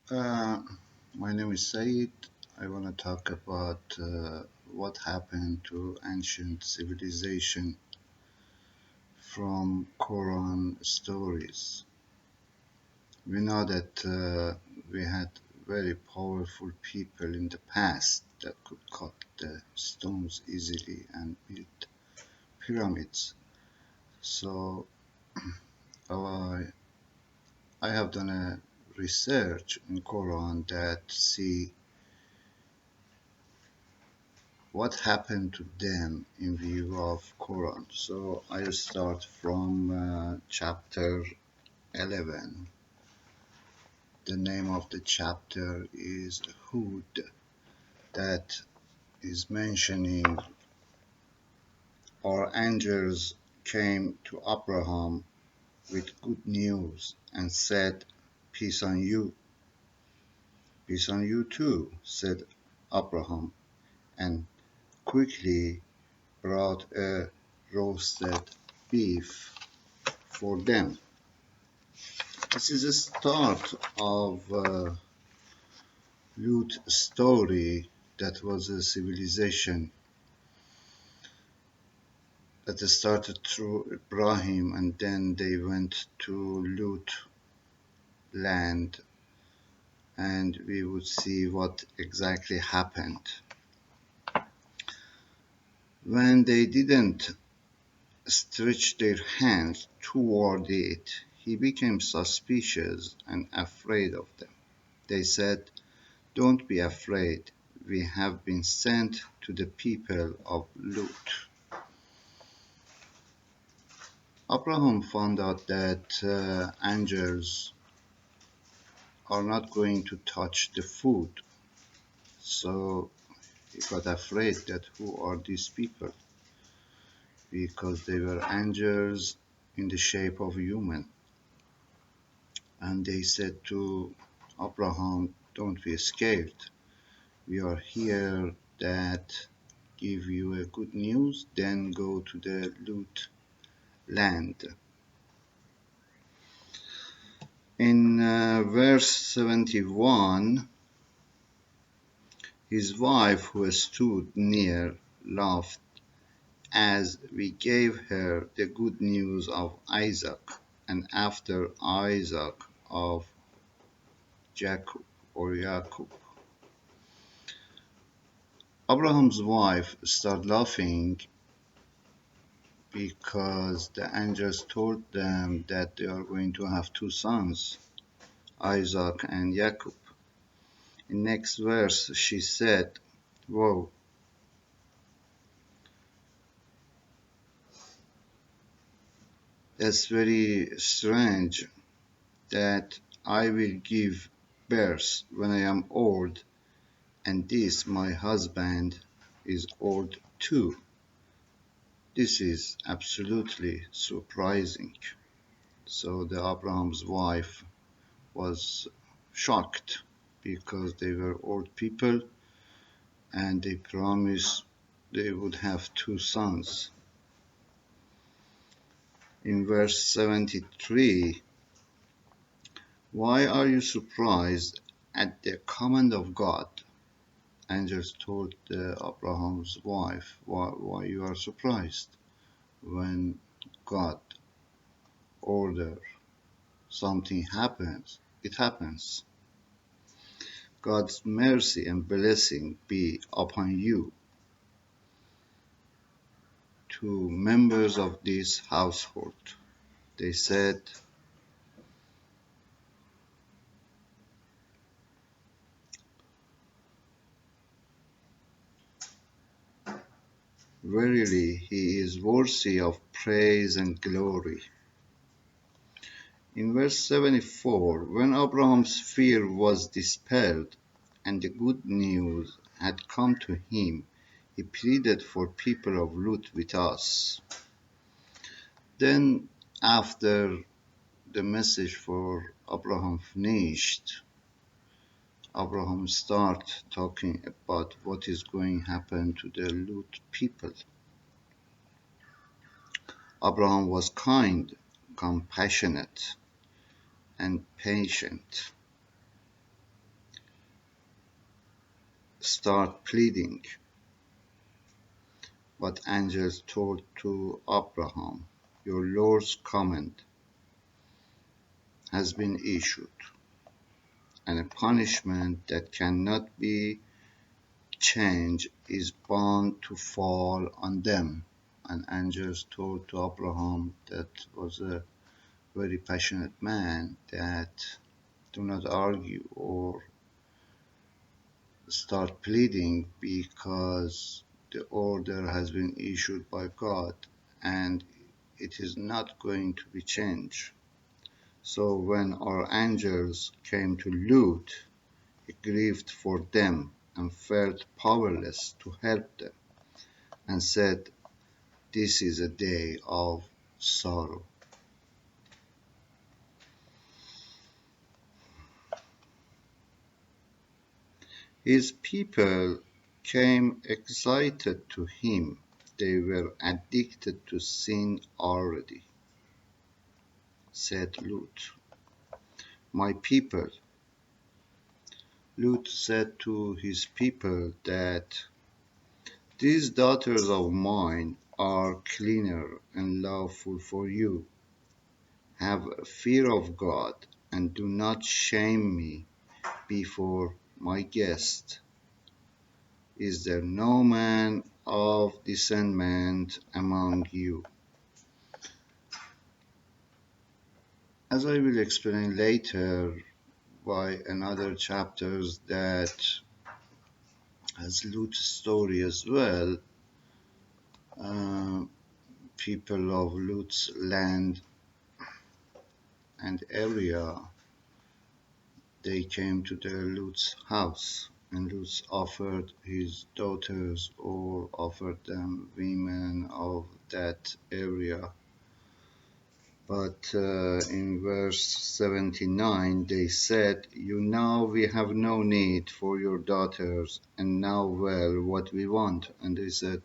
Uh, my name is Said. I want to talk about what happened to ancient civilization from Qur'an stories. We know that we had very powerful people in the past that could cut the stones easily and build pyramids. So I, I have done a research in Quran that see what happened to them in view of Quran. So I'll start from chapter 11. The name of the chapter is Hud, that is mentioning our angels came to Abraham with good news and said, "Peace on you, peace on you too," said Abraham, and quickly brought a roasted beef for them. This is the start of Lut story that was a civilization that started through Ibrahim and then they went to Lut land and we would see what exactly happened. When they didn't stretch their hands toward it, he became suspicious and afraid of them. They said, "Don't be afraid. We have been sent to the people of Lut." Abraham found out that angels are not going to touch the food, so he got afraid that who are these people because they were angels in the shape of human. And they said to Abraham, "Don't be scared. We are here that give you a good news, then go to the Lut land." In verse 71, his wife who stood near laughed as we gave her the good news of Isaac, and after Isaac of Jacob or Jacob. Abraham's wife started laughing because the angels told them that they are going to have two sons, Isaac and Jacob. In next verse, she said, "Whoa, that's very strange that I will give birth when I am old, and this my husband is old too. This is absolutely surprising." So the Abraham's wife was shocked because they were old people and they promised they would have two sons. In verse 73, "Why are you surprised at the command of God?" Angels told Abraham's wife, why you are surprised when God order something happens, it happens. God's mercy and blessing be upon you, to members of this household. They said, "Verily he is worthy of praise and glory." In verse 74, when Abraham's fear was dispelled and the good news had come to him, he pleaded for people of Lut with us. Then, after the message for Abraham finished, Abraham started talking about what is going to happen to the Lut people. Abraham was kind, compassionate, and patient. start pleading. But angels told to Abraham, your Lord's command has been issued, and a punishment that cannot be changed is bound to fall on them. And angels told to Abraham, that was a very passionate man, that do not argue or start pleading, because the order has been issued by God and it is not going to be changed. So when our angels came to Lut, he grieved for them and felt powerless to help them and said, this is a day of sorrow. His people came excited to him. They were addicted to sin already, said Lut. My people, Lut said to his people that these daughters of mine are cleaner and lawful for you. Have a fear of God and do not shame me before my guest. Is there no man of discernment among you? As I will explain later by another chapters that has Lut's story as well, uh, people of Lut's land and area, they came to the Lut's house, and Lut offered his daughters or offered them women of that area. But in verse 79, they said, you know we have no need for your daughters, and know well what we want. And they said,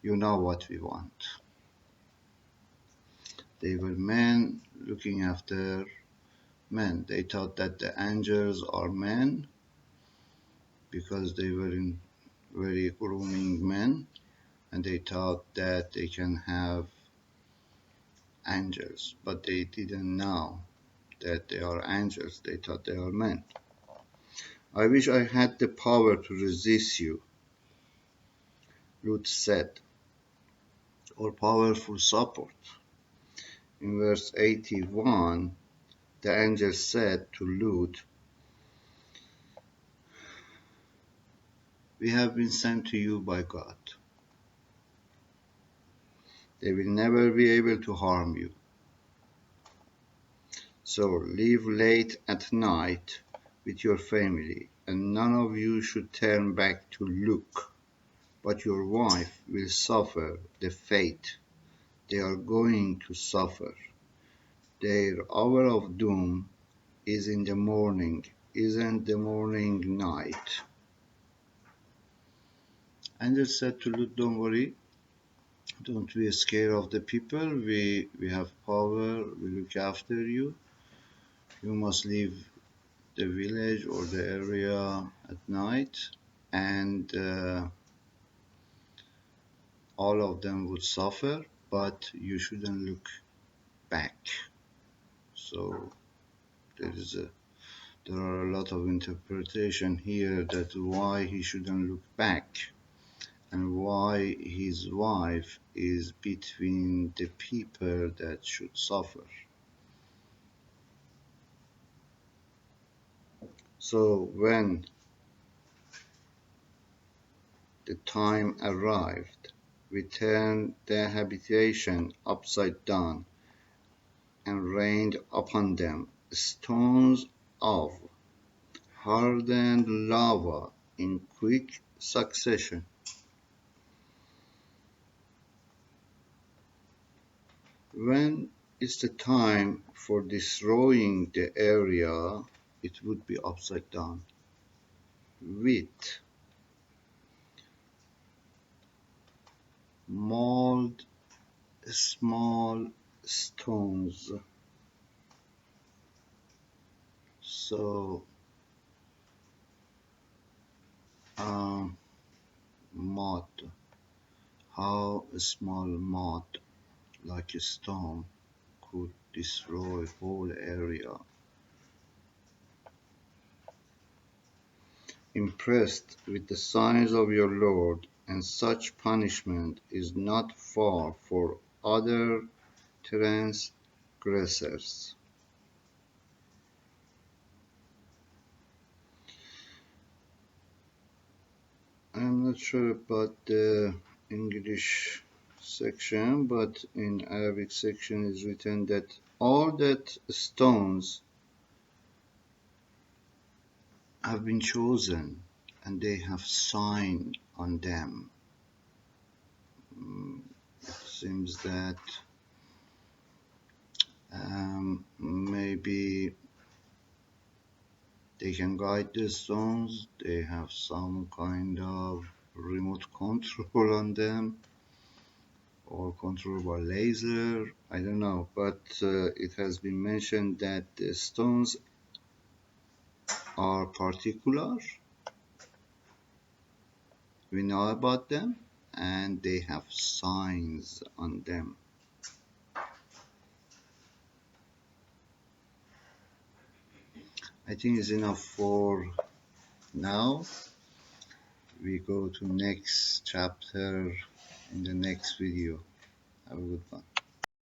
you know what we want. They were men looking after men. They thought that the angels are men because they were in very grooming men, and they thought that they can have angels, but they didn't know that they are angels. They thought they are men. I wish I had the power to resist you, Lut said, or powerful support. In verse 81, the angel said to Lut, we have been sent to you by God. They will never be able to harm you. So leave late at night with your family, and none of you should turn back to look, but your wife will suffer the fate they are going to suffer. Their hour of doom is in the morning, isn't the morning night? Angel said to Lut, don't worry, don't be scared of the people. We have power, we look after you. You must leave the village or the area at night, and all of them would suffer, but you shouldn't look back. So there are a lot of interpretation here that why he shouldn't look back and why his wife is between the people that should suffer. So when the time arrived, we turned their habitation upside down and rained upon them stones of hardened lava in quick succession. When it's the time for destroying the area, it would be upside down with mold small stones. So Um, Mud. How a small mud, like a stone, could destroy whole area. Impressed with the signs of your Lord, and such punishment is not far for other transgressors. I'm not sure about the English section, but in Arabic section is written that all that stones have been chosen and they have sign on them. It seems that maybe they can guide the stones, they have some kind of remote control on them or control by laser. I don't know, but it has been mentioned that the stones are particular. We know about them and they have signs on them. I think it's enough for now. We go to next chapter in the next video. Have a good one.